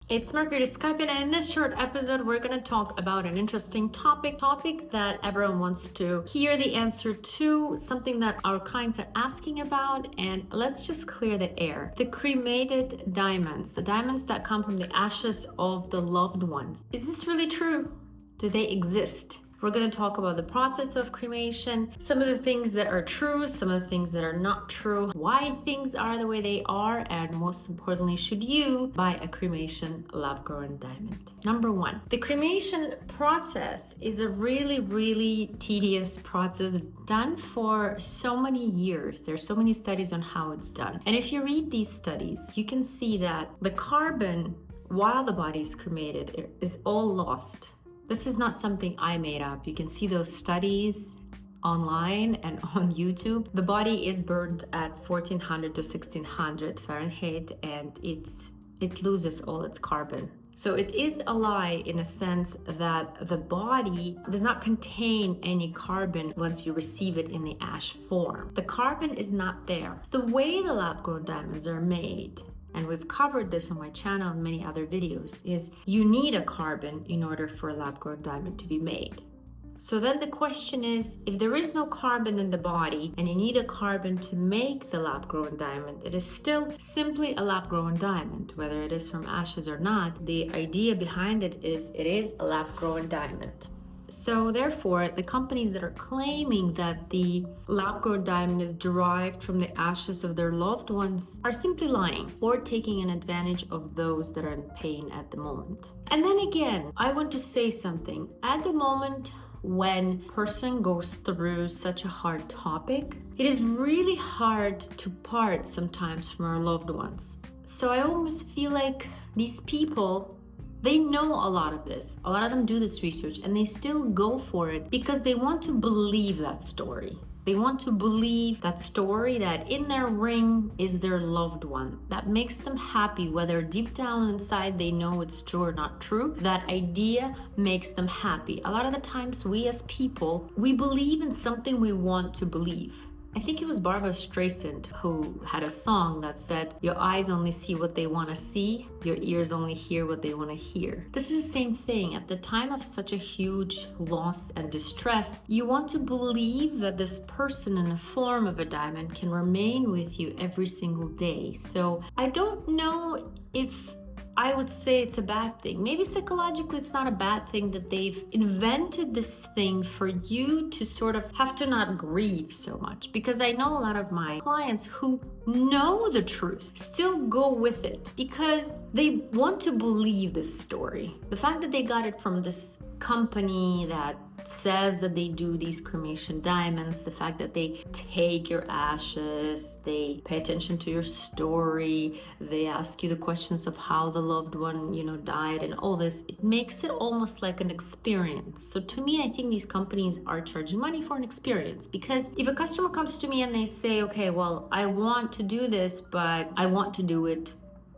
It's Mercury Skype, and in this short episode, we're going to talk about an interesting topic that everyone wants to hear the answer to, something that our clients are asking about, and let's just clear the air. The cremated diamonds, the diamonds that come from the ashes of the loved ones. Is this really true? Do they exist? We're going to talk about the process of cremation, some of the things that are true, some of the things that are not true, why things are the way they are, and most importantly, should you buy a cremation lab-grown diamond? Number one, the cremation process is a really tedious process done for so many years. There's so many studies on how it's done. And if you read these studies, you can see that the carbon while the body is cremated is all lost. This is not something I made up. You can see those studies online and on YouTube. The body is burned at 1400 to 1600 Fahrenheit, and it loses all its carbon. So it is a lie in a sense that the body does not contain any carbon once you receive it in the ash form. The carbon is not there. The way the lab-grown diamonds are made, and we've covered this on my channel and many other videos, is you need a carbon in order for a lab-grown diamond to be made. So then the question is, if there is no carbon in the body and you need a carbon to make the lab-grown diamond, it is still simply a lab-grown diamond, whether it is from ashes or not. The idea behind it is a lab-grown diamond. So therefore, the companies that are claiming that the lab-grown diamond is derived from the ashes of their loved ones are simply lying or taking an advantage of those that are in pain at the moment. And then again, I want to say something. At the moment when a person goes through such a hard topic, it is really hard to part sometimes from our loved ones. So I almost feel like these people, they know a lot of this. A lot of them do this research and they still go for it because they want to believe that story. They want to believe that story that in their ring is their loved one. That makes them happy, whether deep down inside they know it's true or not true. That idea makes them happy. A lot of the times we as people, we believe in something we want to believe. I think it was Barbara Streisand who had a song that said, your eyes only see what they want to see, your ears only hear what they want to hear. This is the same thing. At the time of such a huge loss and distress, you want to believe that this person in the form of a diamond can remain with you every single day. So I don't know if I would say it's a bad thing. Maybe psychologically it's not a bad thing that they've invented this thing for you to sort of have to not grieve so much. Because I know a lot of my clients who know the truth still go with it because they want to believe this story. The fact that they got it from this company that says that they do these cremation diamonds, the fact that they take your ashes, they pay attention to your story, they ask you the questions of how the loved one, died and all this, it makes it almost like an experience. So to me, I think these companies are charging money for an experience, because if a customer comes to me and they say, okay, well, I want to do this, but I want to do it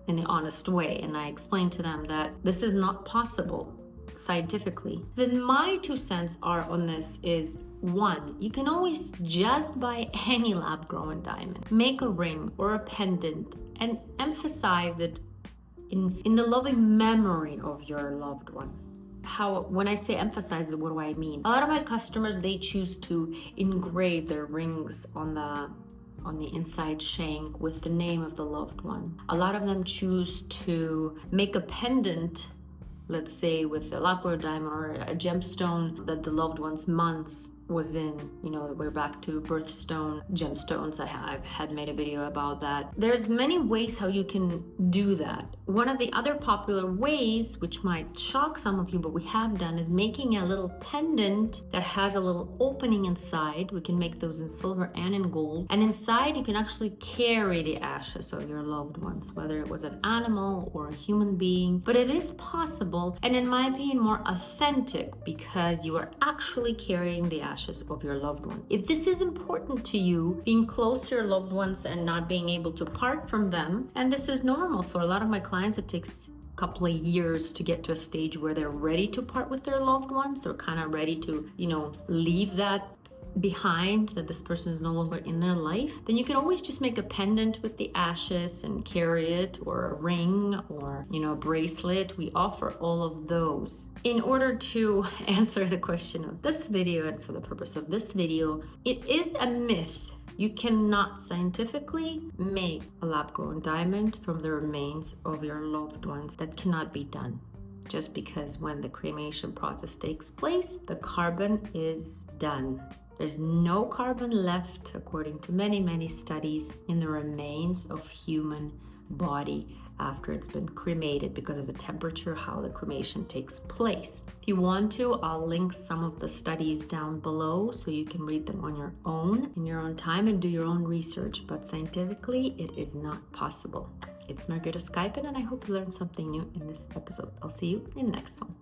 in the honest way, and I explain to them that this is not possible scientifically, then my 2 cents are on this is, one, you can always just buy any lab-grown diamond, make a ring or a pendant and emphasize it in the loving memory of your loved one. When I say emphasize it, what do I mean? A lot of my customers, they choose to engrave their rings on the inside shank with the name of the loved one. A lot of them choose to make a pendant, let's say with a lab-grown diamond or a gemstone that the loved one's months was in. We're back to birthstone gemstones. I've had made a video about that. There's many ways how you can do that. One of the other popular ways, which might shock some of you, but we have done, is making a little pendant that has a little opening inside. We can make those in silver and in gold. And inside you can actually carry the ashes of your loved ones, whether it was an animal or a human being. But it is possible, and in my opinion, more authentic, because you are actually carrying the ashes of your loved one. If this is important to you, being close to your loved ones and not being able to part from them, and this is normal for a lot of my clients, it takes a couple of years to get to a stage where they're ready to part with their loved ones, or kind of ready to, leave that behind, that this person is no longer in their life, then you can always just make a pendant with the ashes and carry it, or a ring, or a bracelet. We offer all of those. In order to answer the question of this video, and for the purpose of this video, it is a myth. You cannot scientifically make a lab-grown diamond from the remains of your loved ones. That cannot be done. Just because when the cremation process takes place, the carbon is done. There's no carbon left, according to many, many studies, in the remains of human body after it's been cremated, because of the temperature, how the cremation takes place. If you want to, I'll link some of the studies down below so you can read them on your own, in your own time, and do your own research. But scientifically, it is not possible. It's Margareta Skypen, and I hope you learned something new in this episode. I'll see you in the next one.